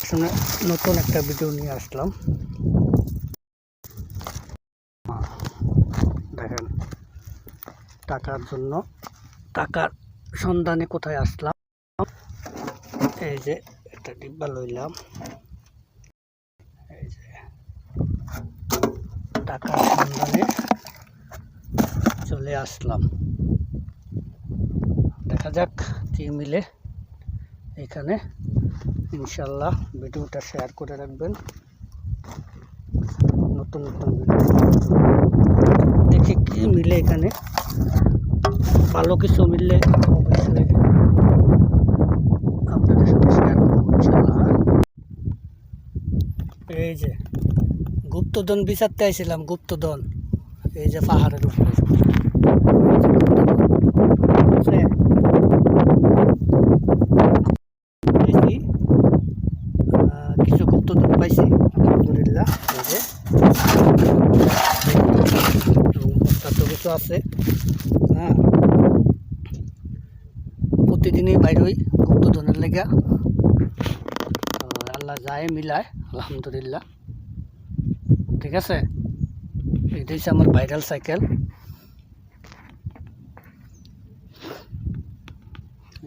আসলে নতুন একটা ভিডিও নিয়ে আসলাম। দেখেন, টাকার জন্য, টাকার সন্ধানে কোথায় আসলাম। এই যে একটা ডিব্বা লইলাম, এই যে টাকার সন্ধানে চলে আসলাম। দেখা যাক কি মিলে এখানে। ইনশাল্লাহ ভিডিওটা শেয়ার করে রাখবেন। নতুন নতুন ভিডিও দেখি কি মিলে এখানে। ভালো কিছু মিললে অবশ্যই আপনাদের সাথে শেয়ার করবো ইনশাল্লাহ। এই যে গুপ্তধন বিচারতে আইছিলাম, গুপ্তধন। এই যে পাহাড়ের উপরে কিছু গুপ্তধন পাইছি আলহামদুলিল্লাহ। এই যে তো কিছু আছে। হ্যাঁ, প্রতিদিনই বাইরে হই গুপ্তধনের লেগা। আল্লাহ যায় মিলায়, আলহামদুলিল্লাহ। ঠিক আছে, এটা হচ্ছে আমার ভাইরাল সাইকেল।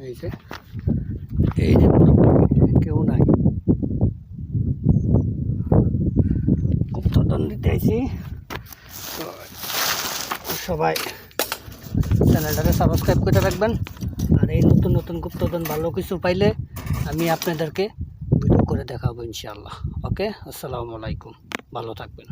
এই যে কেউ নাই, গুপ্তধন দিতে আইছি। তো সবাই চ্যানেলটাকে সাবস্ক্রাইব করে রাখবেন। আর এই নতুন নতুন গুপ্তধন ভালো কিছু পাইলে আমি আপনাদেরকে ভিডিও করে দেখাবো ইনশাআল্লাহ। ওকে, আসসালামু আলাইকুম, ভালো থাকবেন।